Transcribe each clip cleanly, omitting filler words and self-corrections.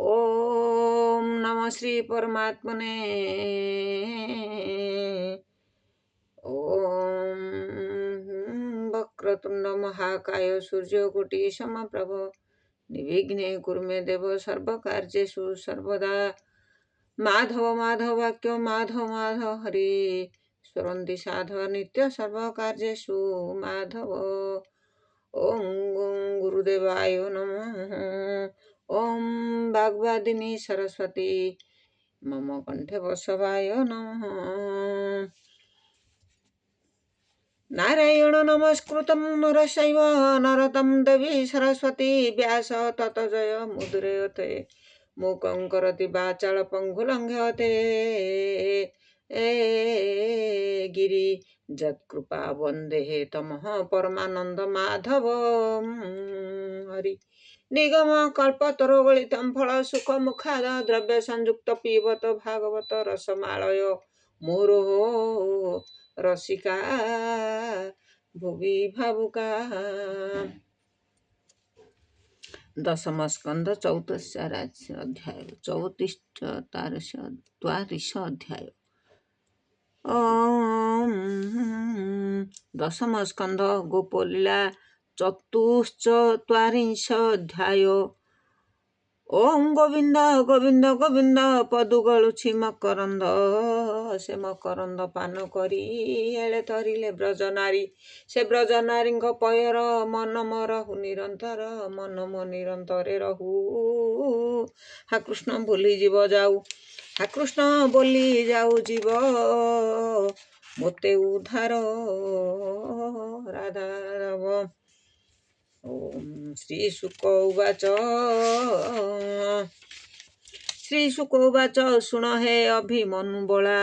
ओम नमः श्री परमात्मने। ओम वक्रतुंड महाकाय सूर्यकोटि समप्रभ निर्विघ्ने कुरु मे देव सर्वकार्येषु सर्वदा। माधव माधवाक्य माधव माधव हरि स्वरन्ति साधव नित्य सर्वकार्येषु माधव। ओम गुरुदेवाय नमः। ओम वाग्वादिनी सरस्वती मम कंठे बसवाय नमः। नारायण नमस्कृतं नरसैव नरतं देवी सरस्वती व्यास तत जय मुद्रयते मूकं करोति वाचालं पङ्गुलङ्घयते गिरि जत्कृपा वन्दे तमः परमानंद माधव हरि। निगम कल्पतरुगलितं फल सुख मुखाद द्रव्य संयुक्त पीबत भागवत रसमालय मुहुः रसिका भुवि भावुका। दशम स्कंद 34 अध्याय 34 अध्याय। दशम स्कंद गोपलीला 44 अध्याय। ओम गोविंद गोविंद गोविंद पदु गलुछि मकरंद से मकरंद पान करी एळे तरिले ब्रजनारी से ब्रजनारी पयर मन मरहु निरंतर मन मो निरंतरे रहू। हा कृष्ण बोली जीव जाऊ हा कृष्ण बोली जाऊ जीव मोते उद्धार राधा राव। ओम श्री शुक उवाच शुण हे अभिमनु बला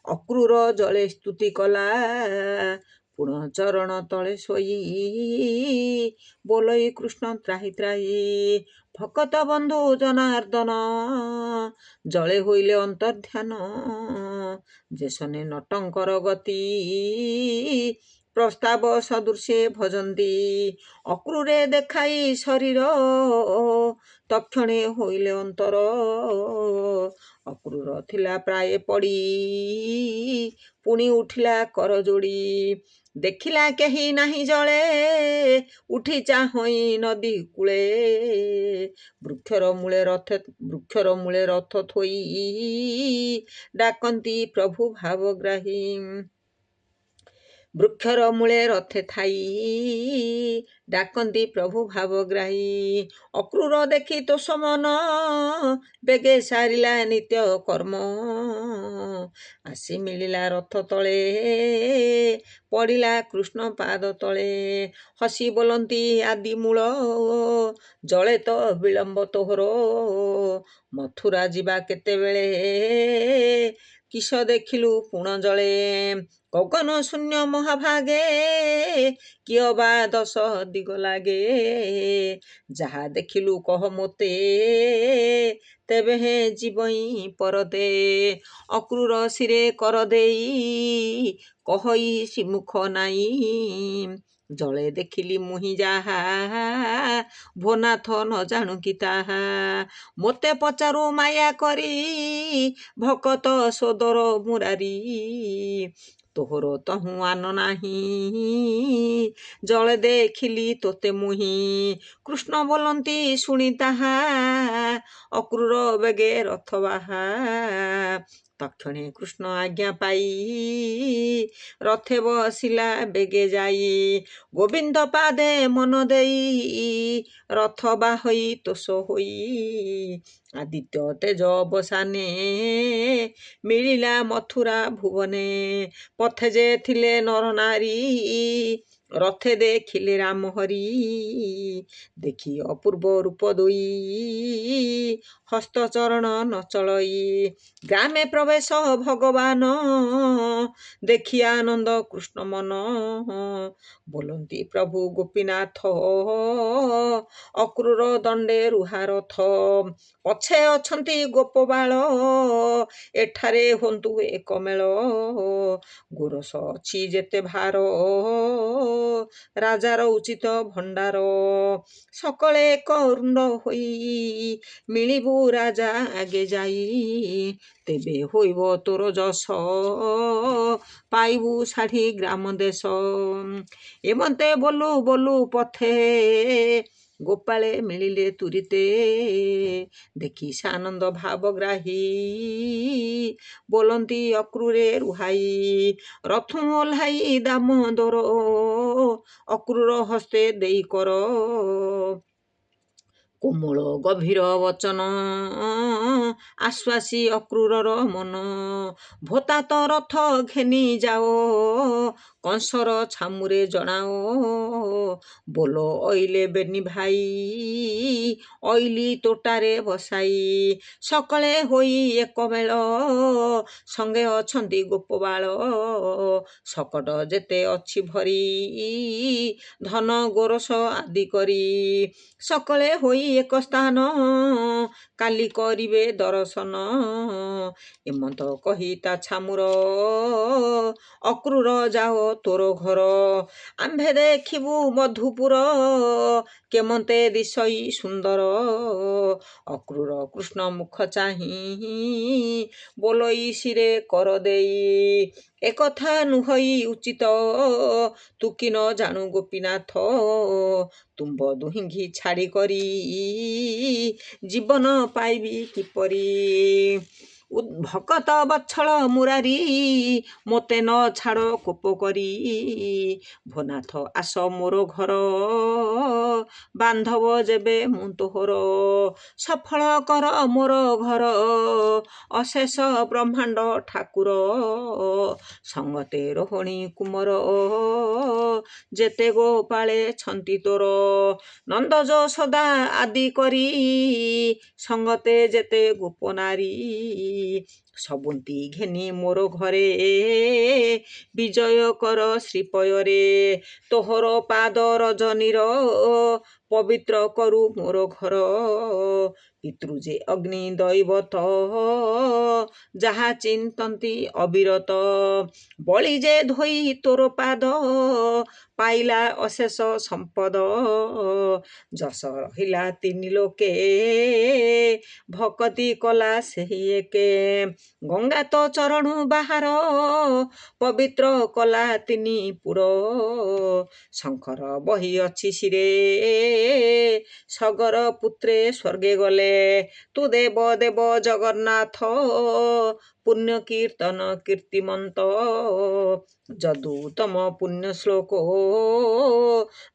अक्रूर जले स्तुति कला पुनः चरण तले सोई बोलई कृष्ण त्राही त्राही भकत बंधु जनार्दन जले होइले अंतर्ध्यान जेसने नटंकर गति प्रस्ताव सदृशे भजन्ति अक्रूरे देखाई शरीर तक्षणे होइले अंतर अक्रूर थिला प्राय पड़ी पुणी उठिला कर जोड़ी देखिला केही नाही जले उठी चाहई नदी कूले वृक्षर मूले रथ थोई डाकंती प्रभु भावग्राही वृक्षर मूले रथे थाई डाकंती प्रभु भावग्राही अक्रूर देखी तोष मन बेगे सारिला नित्य कर्म आसी मिलिला रथ तले पड़िला कृष्ण पाद तले हसी बोलंती आदि मूल जले तो विलंब तोहर मथुरा जीवा केतेबेले किस देखिलु पुण जले गगन शून्य महाभागे किय बा दश दिग लागे जहा देखिलु कह मोते तेबे हे जीवई परते अक्रूर सिरे कर देई कहई सिमुख नाई जले देखिली मुहि जाहा भोनाथ न जाणु कि ताहा मोते पचारु माया करी भकत सोदर मुरारी तोहर तहु आन नाही जले देखिली तोते मुहि कृष्ण बोलंती शुणी ताहा अक्रूर बेगे रथ बाहा तक्षणे कृष्ण आज्ञा पाई रथे बसिला बेगे जाई गोविंद पादे मन देई रथ बाहई तोष होई आदित्य तेज अवसाने मिलिला मथुरा भुवने पथे जे थिले नर नारी रथे देखिले राम हरि देखी अपूर्व रूप दोई हस्त चरण नचलई ग्रामे प्रवेश भगवान देखी आनंद कृष्ण मन बोलंती प्रभु गोपीनाथ अक्रूर दंडे रुहारथ पछे अछंती गोपबाळ एठारे हुंतु एक मेळ गोरस अछि जेते भार ରାଜାର ଉଚିତ ଭଣ୍ଡାର। ସକଳେ କରୁଣ୍ଡ ହୋଇ ମିଳିବୁ ରାଜା ଆଗେ ଯାଇ। ତେବେ ହୋଇବ ତୋର ଯଶ ପାଇବୁ 60 ଗ୍ରାମ ଦେଶ। ଏମନ୍ତେ ବୋଲୁ ବୋଲୁ ପଥେ ଗୋପାଳେ ମିଳିଲେ ତୁରିତେ। ଦେଖି ସାନନ୍ଦ ଭାବଗ୍ରାହୀ ବୋଲନ୍ତି ଅକ୍ରୁରେ ରୁହାଇ। ରଥୁ ଓହ୍ଲାଇ ଦାମୋଦର ଅକ୍ରୁର ହସ୍ତେ ଦେଇ କର। କୋମଳ ଗଭୀର ବଚନ ଆଶ୍ୱାସୀ ଅକ୍ରୁରର ମନ। ଭୋତାତ ରଥ ଘେନି ଯାଅ କଂସର ଛାମୁରେ ଜଣାଅ। ବୋଲ ଅଇଲେ ବେନି ଭାଇ ଅଇଲି ତୋଟାରେ ବସାଇ। ସକଳେ ହୋଇ ଏକମେଳ ସଙ୍ଗେ ଅଛନ୍ତି ଗୋପବାଳ। ଶକଟ ଯେତେ ଅଛି ଭରି ଧନ ଗୋରସ ଆଦି କରି। ସକଳେ ହୋଇ ଏକ ସ୍ଥାନ କାଲି କରିବେ ଦର୍ଶନ। ଏମନ୍ତ କହି ତା ଛାମୁର ଅକ୍ରୁର ଯାଅ ତୋର ଘର। ଆମ୍ଭେ ଦେଖିବୁ ମଧୁପୁର କେମନ୍ତେ ଦିଶଇ ସୁନ୍ଦର। ଅକ୍ରୁର କୃଷ୍ଣ ମୁଖ ଚାହିଁ ବୋଲଇ ଶିରେ କର ଦେଇ। ଏକଥା ନୁହଇ ଉଚିତ ତୁ କି ନ ଜାଣୁ ଗୋପୀନାଥ। ତୁମ୍ଭ ଦୁହିଁଙ୍କି ଛାଡ଼ି କରି ଜୀବନ ପାଇବି କିପରି। ଭକତ ବତ୍ସଳ ମୁରାରୀ ମୋତେ ନ ଛାଡ଼ କୋପ କରି। ଭୋନାଥ ଆସ ମୋର ଘର ବାନ୍ଧବ ଯେବେ ମୁଁ ତୋହର। ସଫଳ କର ମୋର ଘର ଅଶେଷ ବ୍ରହ୍ମାଣ୍ଡ ଠାକୁର। ସଙ୍ଗତେ ରୋହିଣୀ କୁମର ଯେତେ ଗୋପାଳେ ଛନ୍ତି ତୋର। ନନ୍ଦ ଯଶୋଦା ଆଦି କରି ସଙ୍ଗତେ ଯେତେ ଗୋପନାରୀ। ସବୁନ୍ତି ଘେନି ମୋର ଘରେ ବିଜୟ କର ଶ୍ରୀପୟରେ। ତୋହର ପାଦ ରଜନୀର ପବିତ୍ର କରୁ ମୋର ଘର। ପିତୃ ଯେ ଅଗ୍ନି ଦୈବତ ଯାହା ଚିନ୍ତନ୍ତି ଅବିରତ। ବଳି ଯେ ଧୋଇ ତୋର ପାଦ ପାଇଲା ଅଶେଷ ସମ୍ପଦ। ଯଶ ରହିଲା ତିନି ଲୋକେ ଭକତି କଲା ସେହି ଏକେ। ଗଙ୍ଗା ତ ଚରଣୁ ବାହାର ପବିତ୍ର କଲା ତିନି ପୁର। ଶଙ୍କର ବହି ଅଛି ଶିରେ ସଗର ପୁତ୍ରେ ସ୍ୱର୍ଗେ ଗଲେ। ତୁ ଦେବ ଦେବ ଜଗନ୍ନାଥ ପୁଣ୍ୟ କୀର୍ତ୍ତନ କୀର୍ତ୍ତିମନ୍ତ। ଯଦୁ ତମ ପୁଣ୍ୟ ଶ୍ଲୋକ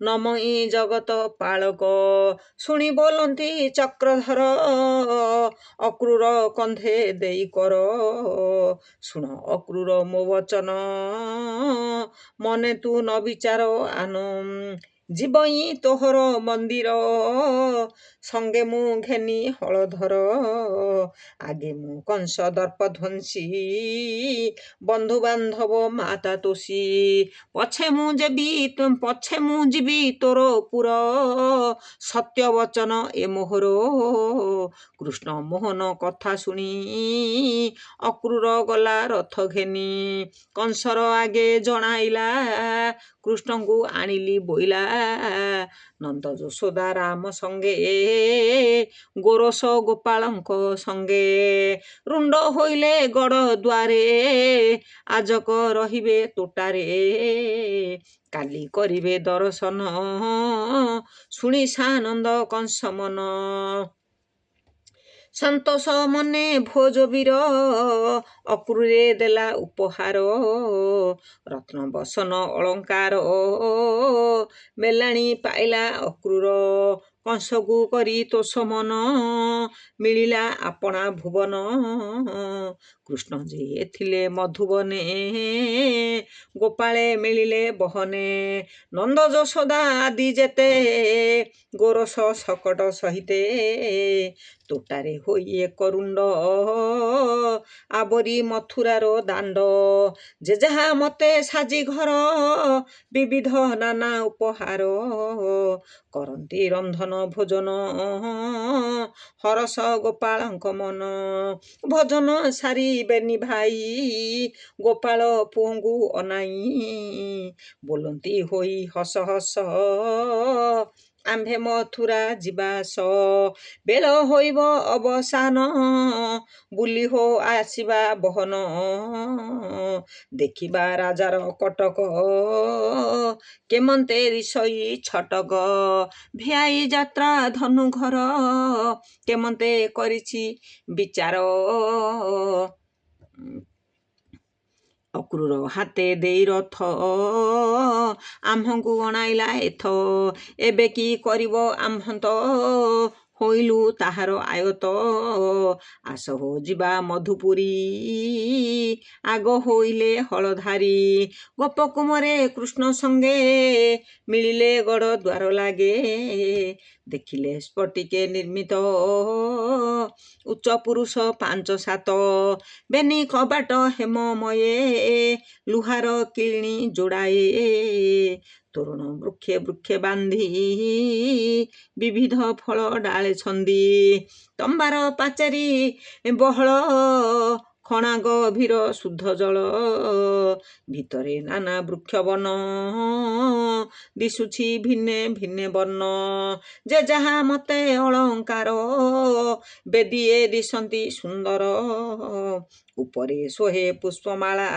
ନମଇ ଜଗତ ପାଳକ। ଶୁଣି ବୋଲନ୍ତି ଚକ୍ରଧର ଅକ୍ରୁର କନ୍ଧେ ଦେଇ କର। ଶୁଣ ଅକ୍ରୁର ମୋ ବଚନ ମନେ ତୁ ନ ବିଚାର ଆନ। ଯିବଇ ତୋହର ମନ୍ଦିର ସଙ୍ଗେ ମୁଁ ଘେନି ହଳଧର। ଆଗେ ମୁଁ କଂସ ଦର୍ପଧ୍ୱଂସୀ ବନ୍ଧୁ ବାନ୍ଧବ ମାତା ତୋଷୀ। ପଛେ ମୁଁ ଯିବି ତୋର ପୁର ସତ୍ୟ ବଚନ ଏ ମୋହର। କୃଷ୍ଣ ମୋହନ କଥା ଶୁଣି ଅକ୍ରୁର ଗଲା ରଥ ଘେନି। କଂସର ଆଗେ ଜଣାଇଲା କୃଷ୍ଣଙ୍କୁ ଆଣିଲି ବୋଇଲା। ନନ୍ଦ ଯଶୋଦା ରାମ ସଙ୍ଗେ ଗୋରସ ଗୋପାଳଙ୍କ ସଙ୍ଗେ। ରୁଣ୍ଡ ହୋଇଲେ ଗଡ଼ ଦ୍ୱାରେ ଆଜକ ରହିବେ ତୋଟାରେ। କାଲି କରିବେ ଦର୍ଶନ ଶୁଣି ସାନନ୍ଦ କଂସ ମନ। ସନ୍ତୋଷ ମନେ ଭୋଜବୀର ଅକ୍ରୁରେ ଦେଲା ଉପହାର। ରତ୍ନ ବସନ ଅଳଙ୍କାର ମେଲାଣି ପାଇଲା ଅକ୍ରୁର। କଂସକୁ କରି ତୋଷ ମନ ମିଳିଲା ଆପଣା ଭୁବନ। କୃଷ୍ଣ ଯେ ଥିଲେ ମଧୁବନେ ଗୋପାଳେ ମିଳିଲେ ବହନେ। ନନ୍ଦ ଯଶୋଦା ଆଦି ଯେତେ ଗୋରସ ଶକଟ ସହିତେ। ତୋଟାରେ ହୋଇ ଏକ ରୁଣ୍ଡ ଆବରି ମଥୁରାର ଦାଣ୍ଡ। ଯେ ଯାହା ମତେ ସାଜି ଘର ବିବିଧ ନାନା ଉପହାର। କରନ୍ତି ରନ୍ଧନ ଭୋଜନ ହରସ ଗୋପାଳଙ୍କ ମନ। ଭୋଜନ ସାରିବେନି ଭାଇ ଗୋପାଳ ପୁଅଙ୍କୁ ଅନାଇ। ବୋଲନ୍ତି ହୋଇ ହସ ହସ ଆମ୍ଭେ ମଥୁରା ଯିବାସ। ବେଳ ହୋଇବ ଅବସାନ ବୁଲି ହୋ ଆସିବା ବହନ। ଦେଖିବା ରାଜାର କଟକ କେମନ୍ତେ ରିସଇ ଛଟକ। ଭିଆଇ ଯାତ୍ରା ଧନୁ ଘର କେମନ୍ତେ କରିଛି ବିଚାର। ଅକ୍ରୂର ହାତେ ଦେଇ ରଥ ଆମ୍ଭଙ୍କୁ ଅଣାଇଲା ଏଥ। ଏବେ କି କରିବ ଆମ୍ଭନ୍ତ ହୋଇଲୁ ତାହାର ଆୟତ। ଆସ ହୋ ଯିବା ମଧୁପୁରୀ ଆଗ ହୋଇଲେ ହଳଧାରୀ। ଗୋପକୁମରେ କୃଷ୍ଣ ସଙ୍ଗେ ମିଳିଲେ ଗଡ଼ ଦ୍ୱାର ଲାଗେ। ଦେଖିଲେ ସ୍ଫଟିକେ ନିର୍ମିତ ଉଚ୍ଚ ପୁରୁଷ 5-7। ବେନି କବାଟ ହେମମୟେ ଲୁହାର କିଳିଣି ଯୋଡ଼ାଏ। ତୋରଣ ବୃକ୍ଷେ ବୃକ୍ଷେ ବାନ୍ଧି ବିବିଧ ଫଳ ଡାଳେ ଛନ୍ଦି। ତମ୍ବାର ପାଚେରୀ ବହଳ ଖଣା ଗଭୀର ଶୁଦ୍ଧ ଜଳ। ଭିତରେ ନାନା ବୃକ୍ଷ ବନ ଦିଶୁଛି ଭିନ୍ନେ ଭିନ୍ନେ ବର୍ଣ୍ଣ। ଯେ ଯାହା ମତେ ଅଳଙ୍କାର ବେଦିଏ ଦିଶନ୍ତି ସୁନ୍ଦର। ଉପରେ ଶୋହେ ପୁଷ୍ପମାଳା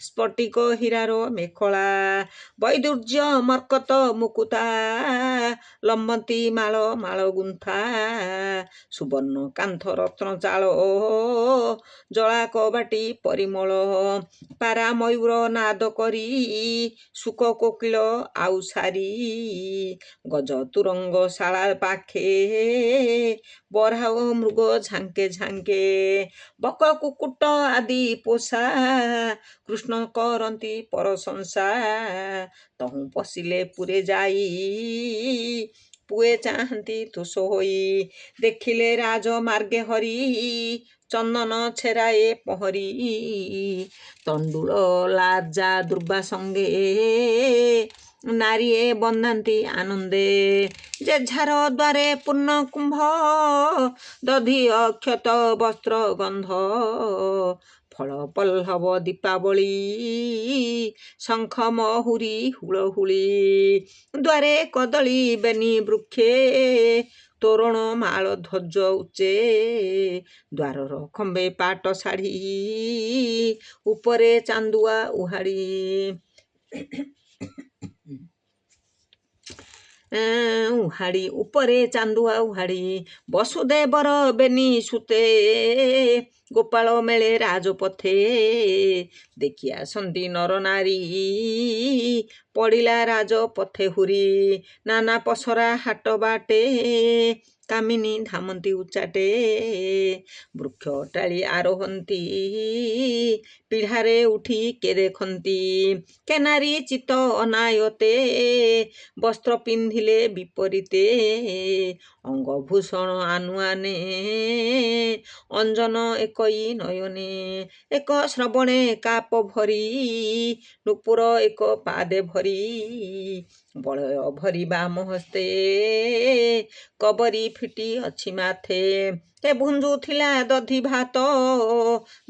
ସ୍ଫଟିକ ହୀରାର ମେଖଳା। ବୈଦୁର୍ଯ୍ୟ ମର୍କତ ମୁକୁତା ଲମ୍ବନ୍ତି ମାଳ ମାଳ ଗୁନ୍ଥା। ସୁବର୍ଣ୍ଣ କାନ୍ଥ ରତ୍ନ ଚାଳ ଜଳା କବାଟି ପରିମଳ। ପାରା ମୟୂର ନାଦ କରି ଶୁକ କୋକିଳ ଆଉ ସାରି। ଗଜ ତୁରଙ୍ଗ ଶାଳା ପାଖେ ବରାହ ମୃଗ ଝାଙ୍କେ ଝାଙ୍କେ। ବକ କୁକୁଟ ଆଦି ପୋଷା କୃଷ୍ଣ କରନ୍ତି ପରଶଂସା। ତହୁଁ ପଶିଲେ ପୁରେ ଯାଇ ପୁଏ ଚାହାନ୍ତି ତୁଷ ହୋଇ। ଦେଖିଲେ ରାଜ ମାର୍ଗେ ହରି ଚନ୍ଦନ ଛେରାଏ ପହଁରି। ତଣ୍ଡୁଳ ଲାଜା ଦୁର୍ବା ସଙ୍ଗେ ନାରୀଏ ବନ୍ଦାନ୍ତି ଆନନ୍ଦେ। ଯେଝାର ଦ୍ୱାରେ ପୂର୍ଣ୍ଣ କୁମ୍ଭ ଦଧି ଅକ୍ଷତ ବସ୍ତ୍ର ଗନ୍ଧ। ଫଳ ପଲ୍ଲବ ଦୀପାବଳି ଶଙ୍ଖ ମହୁରୀ ହୁଳହୁଳି। ଦ୍ୱାରେ କଦଳୀ ବେନି ବୃକ୍ଷେ ତୋରଣ ମାଳ ଧ୍ୱଜ ଉଚ୍ଚେ। ଦ୍ୱାରର ଖମ୍ବେ ପାଟ ଶାଢ଼ୀ ଉପରେ ଚାନ୍ଦୁଆ ଉହାଡ଼ି। ଉପରେ ଚାନ୍ଦୁଆ ଉହାଡ଼ି। ବସୁଦେବର ବେନି ସୁତେ ଗୋପାଳ ମେଳେ ରାଜପଥେ। ଦେଖି ଆସନ୍ତି ନର ନାରୀ ପଡ଼ିଲା ରାଜପଥେ ହୁରି। ନାନା ପସରା ହାଟ ବାଟେ କାମିନୀ ଧାମନ୍ତି ଉଚାଟେ। ବୃକ୍ଷ ଟାଳି ଆରୋହନ୍ତି ପିଢ଼ାରେ ଉଠି କେ ଦେଖନ୍ତି। କେ ନାରୀ ଚିତ ଅନାୟତେ ବସ୍ତ୍ର ପିନ୍ଧିଲେ ବିପରୀତେ। ଅଙ୍ଗଭୂଷଣ ଆନୁଆନେ ଅଞ୍ଜନ ଏକଇ ନୟନେ। ଏକ ଶ୍ରବଣେ କାପ ଭରି ନୂପୁର ଏକ ପାଦେ ଭରି। ବଳୟ ଭରି ବାମ ହସ୍ତେ କବରୀ ଫିଟି ଅଛି ମାଥେ। ଏ ଭୁଞ୍ଜୁଥିଲା ଦଧି ଭାତ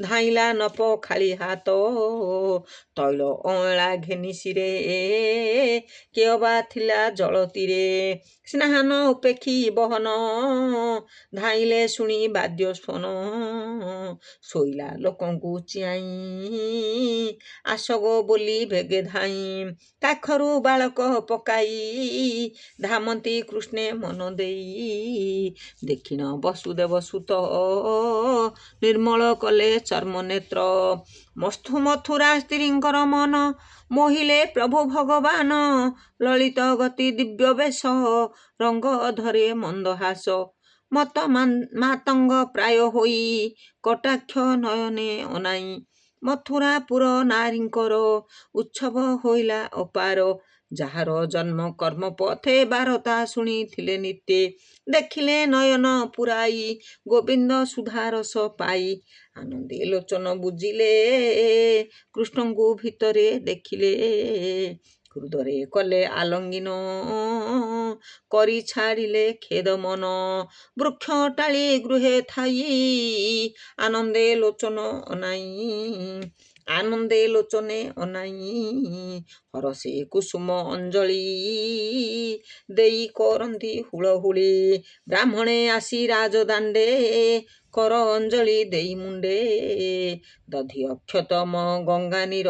ଧାଇଁଲା ନପ ଖାଳି ହାତ। ତୈଳ ଅଁଳା ଘେନି ଶିରେ କେଅବା ଥିଲା ଜଳତୀରେ। ସ୍ନାହାନ ଉପେକ୍ଷୀ ବହନ ଧାଇଁଲେ ଶୁଣି ବାଦ୍ୟ ସ୍ୱନ। ଶୋଇଲା ଲୋକଙ୍କୁ ଚିଆଇଁ ଆସଗୋ ବୋଲି ବେଗେ ଧାଇଁ। କାଖରୁ ବାଳକ ପକାଇ ଧାମନ୍ତି କୃଷ୍ଣେ ମନ ଦେଇ। ଦେଖିଣ ବସୁଦେବ ସୁତ ନିର୍ମଳ କଲେ ଚର୍ମ ନେତ୍ର। ମଥୁରା ସ୍ତ୍ରୀଙ୍କର ମନ ମୋହିଲେ ପ୍ରଭୁ ଭଗବାନ। ଲଳିତ ଗତି ଦିବ୍ୟ ବେଶ ରଙ୍ଗ ଧରେ ମନ୍ଦହାସ। ମତ ମାତଙ୍ଗ ପ୍ରାୟ ହୋଇ କଟାକ୍ଷ ନୟନେ ଅନାଇ। ମଥୁରାପୁର ନାରୀଙ୍କର ଉତ୍ସବ ହୋଇଲା ଅପାର। ଯାହାର ଜନ୍ମ କର୍ମ ପଥେ ବାରତା ଶୁଣିଥିଲେ ନିତ୍ୟେ। ଦେଖିଲେ ନୟନ ପୁରାଇ ଗୋବିନ୍ଦ ସୁଧାରସ ପାଇ। ଆନନ୍ଦେ ଲୋଚନ ବୁଜିଲେ କୃଷ୍ଣଙ୍କୁ ଭିତରେ ଦେଖିଲେ। ହୃଦରେ କଲେ ଆଲଙ୍ଗିନ କରି ଛାଡ଼ିଲେ ଖେଦ ମନ। ବୃକ୍ଷ ଟାଳି ଗୃହେ ଥାଇ ଆନନ୍ଦେ ଲୋଚନ ଅନାଇ, ଆନନ୍ଦେ ଲୋଚନେ ଅନାଇ ହରଷେ କୁସୁମ ଅଞ୍ଜଳି ଦେଇ କରନ୍ତି ହୁଳହୁଳି। ବ୍ରାହ୍ମଣେ ଆସି ରାଜଦାଣ୍ଡେ କର ଅଞ୍ଜଳି ଦେଇ ମୁଣ୍ଡେ, ଦଧି ଅକ୍ଷତମ ଗଙ୍ଗା ନୀର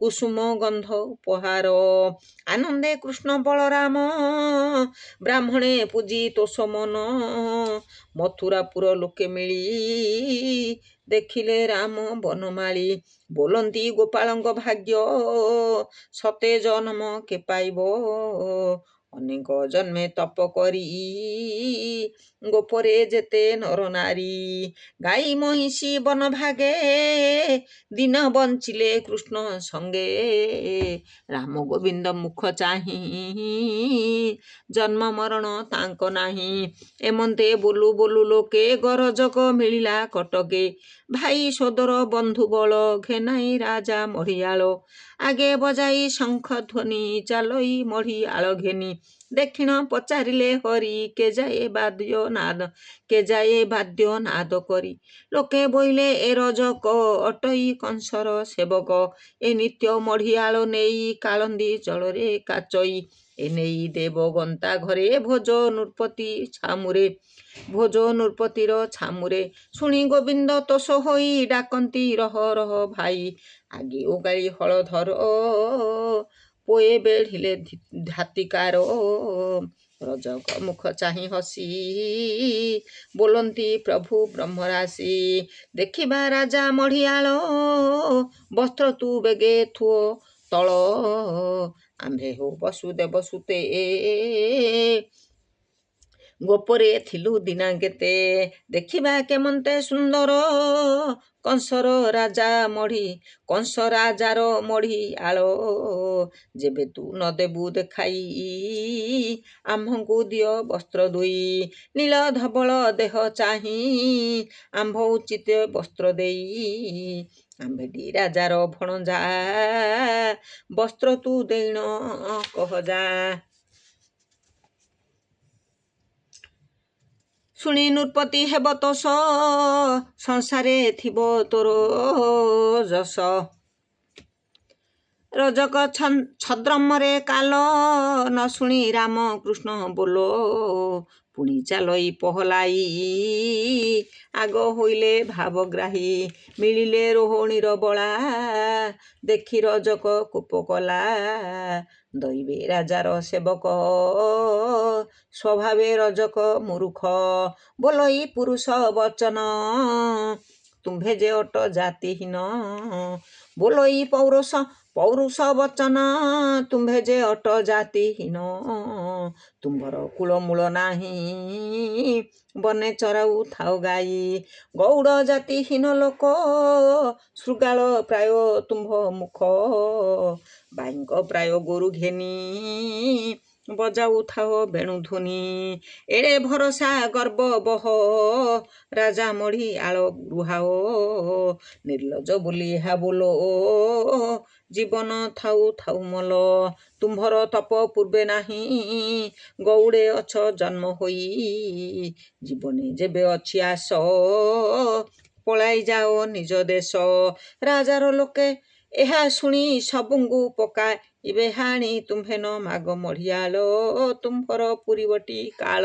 କୁସୁମ ଗନ୍ଧ ଉପହାର। ଆନନ୍ଦେ କୃଷ୍ଣ ବଳରାମ ବ୍ରାହ୍ମଣେ ପୂଜି ତୋଷ ମନ, ମଥୁରାପୁର ଲୋକେ ମିଳି ଦେଖିଲେ ରାମ ବନମାଳି। ବୋଲନ୍ତି ଗୋପାଳଙ୍କ ଭାଗ୍ୟ ସତେ ଜନମ କେ ପାଇବ, ଅନେକ ଜନ୍ମେ ତପ କରି ଗୋପରେ ଯେତେ ନର ନାରୀ। ଗାଈ ମହିଷୀ ବନ ଭାଗେ ଦିନ ବଞ୍ଚିଲେ କୃଷ୍ଣ ସଙ୍ଗେ, ରାମ ଗୋବିନ୍ଦ ମୁଖ ଚାହିଁ ଜନ୍ମ ମରଣ ତାଙ୍କ ନାହିଁ। ଏମନ୍ତେ ବୋଲୁ ବୋଲୁ ଲୋକେ ଗରଜକ ମିଳିଲା କଟକେ, ଭାଇ ସୋଦର ବନ୍ଧୁ ବଳ ଘେନାଇ ରାଜା ମଢିଆଳ। ଆଗେ ବଜାଇ ଶଙ୍ଖ ଧ୍ୱନି ଚାଲଇ ମଢିଆଳ ଘେନି, ଦକ୍ଷିଣ ପଚାରିଲେ ହରି କେଯାଏ ବାଦ୍ୟ ନାଦ, କେଯାଏ ବାଦ୍ୟ ନାଦ କରି। ଲୋକେ ବୋଇଲେ ଏ ରଜକ ଅଟଇ କଂସର ସେବକ, ଏ ନିତ୍ୟ ମଢିଆଳ ନେଇ କାଳନ୍ଦୀ ଜଳରେ କାଚଇ। ଏ ନେଇ ଦେବ ଗନ୍ତା ଘରେ ଭୋଜ ନୃପତି ଛାମୁରେ, ଭୋଜ ନୃପତିର ଛାମୁରେ। ଶୁଣି ଗୋବିନ୍ଦ ତୋଷ ହୋଇ ଡାକନ୍ତି ରହ ରହ ଭାଇ, ଆଗେ ଓଗାଳି ହଳଧର ପୋଏ ବେଢ଼ିଲେ ଧାତିକାର। ରଜକ ମୁଖ ଚାହିଁ ହସି ବୋଲନ୍ତି ପ୍ରଭୁ ବ୍ରହ୍ମରାଶି, ଦେଖିବା ରାଜା ମଢିଆଳ ବସ୍ତ୍ର ତୁ ବେଗେ ଥୁଅ ତଳ। ଆମ୍ଭେ ହୋ ବସୁଦେବ ସୁତେ ଗୋପରେ ଥିଲୁ ଦିନା କେତେ, ଦେଖିବା କେମନ୍ତେ ସୁନ୍ଦର କଂସର ରାଜା ମଢି, କଂସ ରାଜାର ମଢିଆଳ। ଯେବେ ତୁ ନ ଦେବୁ ଦେଖାଇ ଆମ୍ଭଙ୍କୁ ଦିଅ ବସ୍ତ୍ର ଦୁଇ, ନୀଳ ଧବଳ ଦେହ ଚାହିଁ ଆମ୍ଭ ଉଚିତ ବସ୍ତ୍ର ଦେଇ। ଆମ୍ଭେଟି ରାଜାର ଭଣଜା ବସ୍ତ୍ର ତୁ ଦେଇଣ କହ ଯା। ଶୁଣି ନୃପତି ହେବ ତୋଷ ସଂସାରେ ଥିବ ତୋର ଯଶ। ରଜକ ଛଦ୍ରମରେ କାଲ ନ ଶୁଣି ରାମ କୃଷ୍ଣ ବୋଲ, ପୁଣି ଚାଲଇ ପହଲାଇ ଆଗ ହୋଇଲେ ଭାବଗ୍ରାହୀ। ମିଳିଲେ ରୋହିଣୀର ବଳା ଦେଖି ରଜକ କୋପ କଲା, ଦଇବେ ରାଜାର ସେବକ ସ୍ୱଭାବେ ରଜକ ମୂରୁଖ। ବୋଲଇ ପୁରୁଷ ବଚନ ତୁମ୍ଭେ ଯେ ଅଟ ଜାତିହୀନ, ବୋଲଇ ପୌରୁଷ ବଚନ ତୁମ୍ଭେ ଯେ ଅଟ ଜାତିହୀନ। ତୁମ୍ଭର କୂଳମୂଳ ନାହିଁ ବନେ ଚରାଉ ଥାଉ ଗାଈ, ଗୌଡ଼ ଜାତିହୀନ ଲୋକ ଶୃଗାଳ ପ୍ରାୟ ତୁମ୍ଭ ମୁଖ। ବାଇଙ୍କ ପ୍ରାୟ ଗୋରୁ ଘେନି ବଜାଉଥାଅ ବେଣୁ ଧ୍ୱନି, ଏଡ଼େ ଭରସା ଗର୍ବ ବହ ରାଜା ମଢିଆଳ ରୁହାଅ। ନିର୍ଲଜ ବୋଲି ଏହା ବୋଲ ଜୀବନ ଥାଉ ଥାଉ ମଲ, ତୁମ୍ଭର ତପ ପୂର୍ବେ ନାହିଁ ଗଉଡ଼େ ଅଛ ଜନ୍ମ ହୋଇ। ଜୀବନେ ଯେବେ ଅଛି ଆସ ପଳାଇ ଯାଅ ନିଜ ଦେଶ। ରାଜାର ଲୋକେ ଏହା ଶୁଣି ସବୁଙ୍କୁ ପକାଇବେ ହାଣି, ତୁମ୍ଭେ ନ ମାଗ ମଢିଆଳ ତୁମ୍ଭର ପୂରିବଟି କାଳ।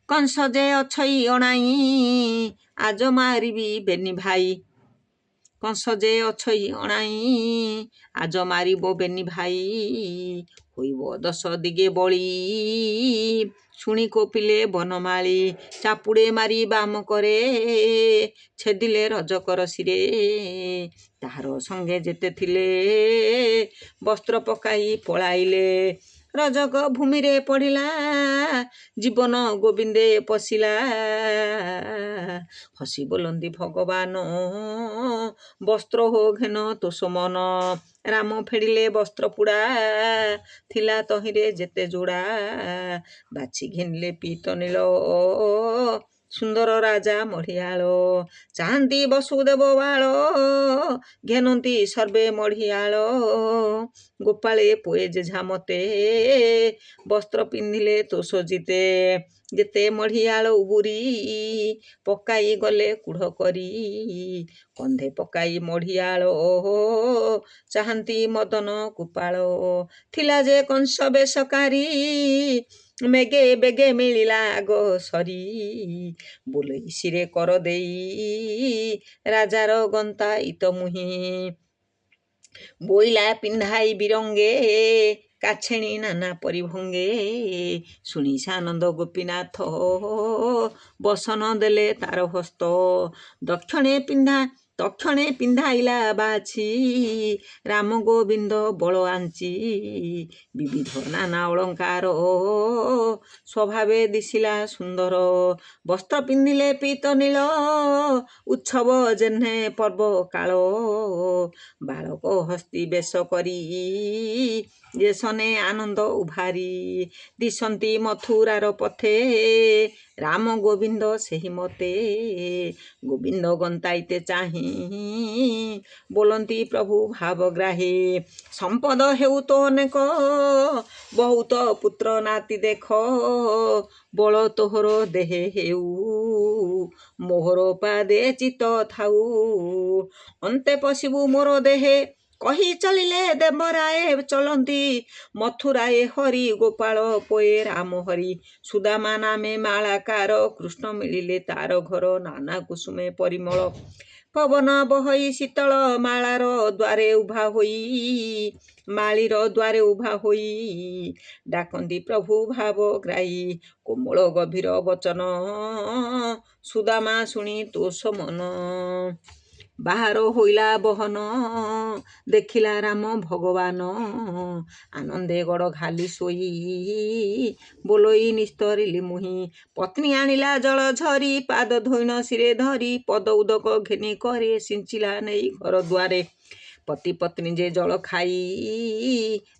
କଂସ ଯେ ଅଛଇ ଅଣାଇ ଆଜ ମାରିବି ବେନି ଭାଇ, କଂସ ଯେ ଅଛଇ ଅଣାଇ ଆଜ ମାରିବ ବେନି ଭାଇ। ହୋଇବ ଦଶ ଦିଗେ ବଳି ଶୁଣି କୋପିଲେ ବନମାଳି, ଚାପୁଡ଼େ ମାରି ବାମ କରେ ଛେଦିଲେ ରଜକର ଶିରେ। ତାହାର ସଙ୍ଗେ ଯେତେ ଥିଲେ ବସ୍ତ୍ର ପକାଇ ପଳାଇଲେ, ରଜକ ଭୂମିରେ ପଡ଼ିଲା ଜୀବନ ଗୋବିନ୍ଦେ ପଶିଲା। ହସି ବୋଲନ୍ତି ଭଗବାନ ବସ୍ତ୍ର ହୋ ଘେନ ତୋଷ ମନ, ରାମ ଫେଡ଼ିଲେ ବସ୍ତ୍ର ପୁଡ଼ା ଥିଲା ତହିଁରେ ଯେତେ ଯୋଡ଼ା। ବାଛି ଘେନିଲେ ପୀତ ନୀଳ ସୁନ୍ଦର ରାଜା ମଢ଼ିଆଳ ଚାହାନ୍ତି ବସୁଦେବ ବାଳ ଘେନନ୍ତି ସର୍ବେ ମଢ଼ିଆଳ ଗୋପାଳେ ପୁଏ ଯେଝା ମତେ ବସ୍ତ୍ର ପିନ୍ଧିଲେ ତୋଷ ଜିତେ ଯେତେ ମଢ଼ିଆଳ ଉବୁରି ପକାଇ ଗଲେ କୁଢ଼ କରି କନ୍ଧେ ପକାଇ ମଢ଼ିଆଳ ଚାହାନ୍ତି ମଦନ କୁପାଳ ଥିଲା ଯେ କଂସ ବେଶକାରୀ ମେଗେ ବେଗେ ମିଳିଲା ଆଗ ସରି ବୋଲେଇ ଶିରେ କର ଦେଇ ରାଜାର ଗନ୍ତା ଇତ ମୁହିଁ ବୋଇଲା ପିନ୍ଧାଇ ବିରଙ୍ଗେ କାଛେଣି ନାନା ପରିଭଙ୍ଗେ ଶୁଣି ସାନନ୍ଦ ଗୋପୀନାଥ ବସନ ଦେଲେ ତାର ହସ୍ତ ତକ୍ଷଣେ ପିନ୍ଧାଇଲା ବାଛି ରାମ ଗୋବିନ୍ଦ ବଳ ଆଞ୍ଚି ବିବିଧ ନାନା ଅଳଙ୍କାର ସ୍ୱଭାବେ ଦିଶିଲା ସୁନ୍ଦର ବସ୍ତ୍ର ପିନ୍ଧିଲେ ପୀତ ନୀଳ ଉତ୍ସବ ଯେହ୍ନେ ପର୍ବ କାଳ ବାଳକ ହସ୍ତି ବେଶ କରି ଯେସନେ ଆନନ୍ଦ ଉଭାରି ଦିଶନ୍ତି ମଥୁରାର ପଥେ ରାମ ଗୋବିନ୍ଦ ସେହି ମତେ ଗୋବିନ୍ଦ ଗନ୍ତାଇତେ ଚାହିଁ ବୋଲନ୍ତି ପ୍ରଭୁ ଭାବଗ୍ରାହୀ ସମ୍ପଦ ହେଉ ତ ଅନେକ ବହୁତ ପୁତ୍ର ନାତି ଦେଖ ବଳ ତୋହର ଦେହେ ହେଉ ମୋହର ପାଦେ ଚିତ ଥାଉ ଅନ୍ତେ ପଶିବୁ ମୋର ଦେହେ କହି ଚାଲିଲେ ଦେବରାଏ ଚଲନ୍ତି ମଥୁରାଏ ହରି ଗୋପାଳ ପୋଏ ରାମ ହରି ସୁଦାମା ନାମେ ମାଳାକାର କୃଷ୍ଣ ମିଳିଲେ ତାର ଘର ନାନା କୁସୁମେ ପରିମଳ ପବନ ବହଇ ଶୀତଳ ମାଳାର ଦ୍ୱାରେ ଉଭା ହୋଇ ଡାକନ୍ତି ପ୍ରଭୁ ଭାବଗ୍ରାହୀ କୋମଳ ଗଭୀର ବଚନ ସୁଦାମା ଶୁଣି ତୋଷ ମନ ବାହାର ହୋଇଲା ବହନ ଦେଖିଲା ରାମ ଭଗବାନ ଆନନ୍ଦେ ଗଡ଼ ଘାଲି ଶୋଇ ବୋଲୋଇ ନିସ୍ତରିଲି ମୁହିଁ ପତ୍ନୀ ଆଣିଲା ଜଳ ଝରି ପାଦ ଧୋଇନ ଶିରେ ଧରି ପଦ ଉଦକ ଘେନି କରି ସିଞ୍ଚିଲା ନେଇ ଘର ଦ୍ୱାରେ ପତି ପତ୍ନୀ ଯେ ଜଳ ଖାଇ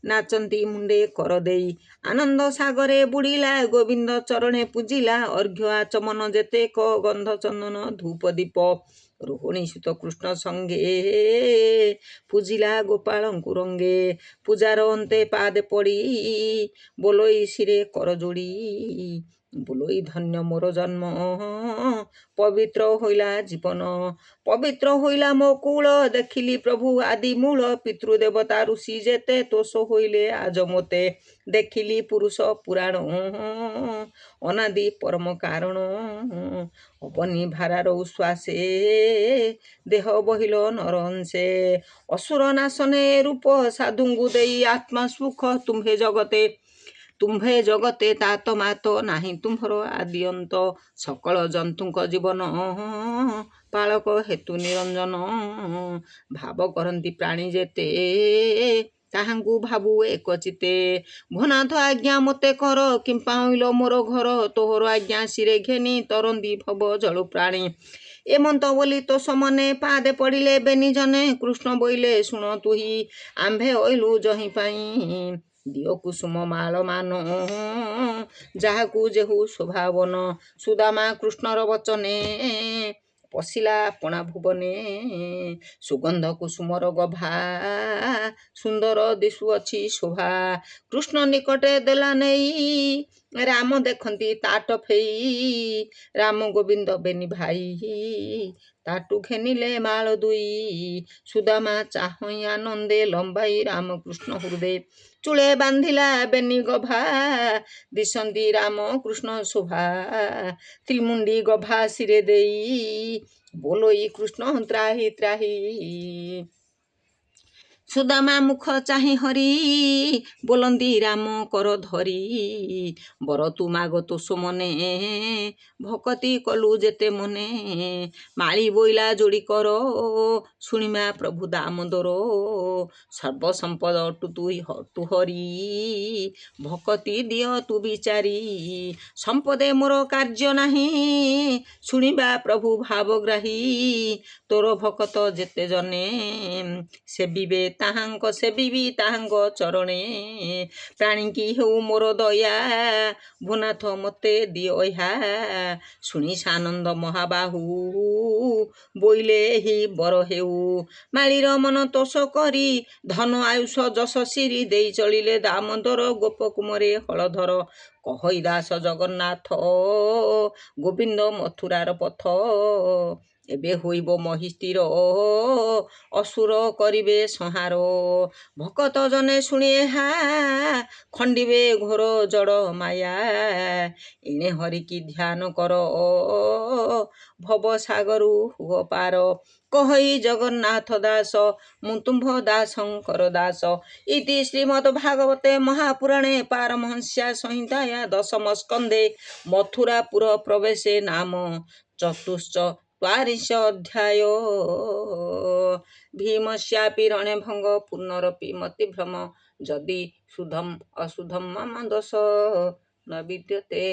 ନାଚନ୍ତି ମୁଣ୍ଡେ କର ଦେଇ ଆନନ୍ଦ ସାଗରେ ବୁଡ଼ିଲା ଗୋବିନ୍ଦ ଚରଣେ ପୂଜିଲା ଅର୍ଘ୍ୟ ଆଚମନ ଯେତେକ ଗନ୍ଧ ଚନ୍ଦନ ଧୂପ ଦୀପ ରୋହିଣୀ ସୁତ କୃଷ୍ଣ ସଙ୍ଗେ ପୂଜିଲା ଗୋପାଳଙ୍କୁ ରଙ୍ଗେ ପୂଜାର ଅନ୍ତେ ପାଦେ ପଡ଼ି ବୋଲୋଇ ଶିରେ କର ଯୋଡ଼ି ବୋଲୋଇ ଧନ୍ୟ ମୋର ଜନ୍ମ ପବିତ୍ର ହୋଇଲା ଜୀବନ ପବିତ୍ର ହୋଇଲା ମୋ କୂଳ ଦେଖିଲି ପ୍ରଭୁ ଆଦି ମୂଳ ପିତୃଦେବତା ଋଷି ଯେତେ ତୋଷ ହୋଇଲେ ଆଜ ମୋତେ ଦେଖିଲି ପୁରୁଷ ପୁରାଣ ଅନାଦି ପରମ କାରଣ ଅବନି ଭାରାର ଉଶ୍ୱାସେ ଦେହ ବହିଲ ନରଂସେ ଅସୁର ନାଶନେ ରୂପ ସାଧୁଙ୍କୁ ଦେଇ ଆତ୍ମା ସୁଖ ତୁମ୍ଭେ ଜଗତେ ତାତ ମାତ ନାହିଁ ତୁମ୍ଭର ଆଦି ଅନ୍ତ ସକଳ ଜନ୍ତୁଙ୍କ ଜୀବନ ପାଳକ ହେତୁ ନିରଞ୍ଜନ ଭାବ କରନ୍ତି ପ୍ରାଣୀ ଯେତେ ତାହାଙ୍କୁ ଭାବୁ ଏକଚିତେ ଭନାଥ ଆଜ୍ଞା ମୋତେ କର କିମ୍ପା ହଇଲ ମୋର ଘର ତୋହର ଆଜ୍ଞା ଶିରେ ଘେନି ତରନ୍ତି ଭବ ଜଳୁ ପ୍ରାଣୀ ଏମନ୍ତ ବୋଲି ତୋ ସମନେ ପାଦେ ପଡ଼ିଲେ ବେନି ଜନେ କୃଷ୍ଣ ବୋଇଲେ ଶୁଣ ତୁହି ଆମ୍ଭେ ଅଇଲୁ ଜହିଁ ପାଇଁ ଦିଅ କୁସୁମ ମାଳ ମାନ ଯାହାକୁ ଯେହୁ ଶୋଭାବନ ସୁଦାମା କୃଷ୍ଣର ବଚନେ ପଶିଲା ଆପଣା ଭୁବନେ ସୁଗନ୍ଧ କୁସୁମର ଗଭା ସୁନ୍ଦର ଦିଶୁଅଛି ଶୋଭା କୃଷ୍ଣ ନିକଟେ ଦେଲା ନେଇ ରାମ ଦେଖନ୍ତି ତାଟ ଫେଇ ରାମ ଗୋବିନ୍ଦ ବେନି ଭାଇ ତାଟୁ ଘେନିଲେ ମାଳ ଦୁଇ ସୁଦାମା ଚାହଁ ଆନନ୍ଦେ ଲମ୍ବାଇ ରାମକୃଷ୍ଣ ହୃଦେ ଚୂଳେ ବାନ୍ଧିଲା ବେନି ଗଭା ଦିଶନ୍ତି ରାମ କୃଷ୍ଣ ଶୋଭା ତ୍ରିମୁଣ୍ଡି ଗଭା ଶିରେ ଦେଇ ବୋଲୋଇ କୃଷ୍ଣ ତ୍ରାହି ତ୍ରାହି ସୁଦାମା ମୁଖ ଚାହିଁ ହରି ବୋଲନ୍ତି ରାମ କର ଧରି ବର ତୁ ମାଗ ତୋଷ ମନେ ଭକତି କଲୁ ଯେତେ ମନେ ମାଳି ବୋଇଲା ଯୋଡ଼ି କର ଶୁଣିମା ପ୍ରଭୁ ଦାମୋଦର ସର୍ବସମ୍ପଦ ତୁ ହରି ଭକତି ଦିଅ ତୁ ବିଚାରି ସମ୍ପଦେ ମୋର କାର୍ଯ୍ୟ ନାହିଁ ଶୁଣିବା ପ୍ରଭୁ ଭାବଗ୍ରାହୀ ତୋର ଭକତ ଯେତେ ଜନେ ସେବିବେ ତାହାଙ୍କ ସେବିବି ତାହାଙ୍କ ଚରଣେ। ପ୍ରାଣୀକି ହେଉ ମୋର ଦୟା, ଭୂନାଥ ମୋତେ ଦିଅ ଏହା। ଶୁଣି ସାନନ୍ଦ ମହାବାହୁ, ବୋଇଲେ ଏହି ବର ହେଉ। ମାଳିର ମନ ତୋଷ କରି, ଧନ ଆୟୁଷ ଯଶ ସିରି ଦେଇ ଚଳିଲେ ଦାମୋଦର ଗୋପ କୁମରେ ହଳଧର। କହଇ ଦାସ ଜଗନ୍ନାଥ, ଗୋବିନ୍ଦ ମଥୁରାର ପଥ। ଏବେ ହୋଇବ ମହି ସ୍ଥିର, ଅସୁର କରିବେ ସଂହାର। ଭକତ ଜନେ ଶୁଣି ଏହା, ଖଣ୍ଡିବେ ଘୋର ଜଡ଼ ମାୟା। ଏଣେ ହରିକି ଧ୍ୟାନ କର, ଭବସାଗରୁ ହୁଅ ପାର। କହଇ ଜଗନ୍ନାଥ ଦାସ, ମୁଁ ତୁମ୍ଭ ଦାସଙ୍କର ଦାସ। ଇତି ଶ୍ରୀମଦ୍ ଭାଗବତେ ମହାପୁରାଣେ ପାରମହଂସ୍ୟା ସଂହିତାୟା ଦଶମ ସ୍କନ୍ଧେ ମଥୁରାପୁର ପ୍ରବେଶେ ନାମ ଚତୁଶ୍ଚତ୍ୱାରିଂଶ ଅଧ୍ୟାୟ। ଭୀମସ୍ୟାପି ରଣେ ଭଙ୍ଗ, ପୁନରପି ମତିଭ୍ରମ। ଯଦି ଶୁଦ୍ଧମ୍ ଅଶୁଦ୍ଧମ୍ ମମ ଦୋଷ ନ ବିଦ୍ୟତେ।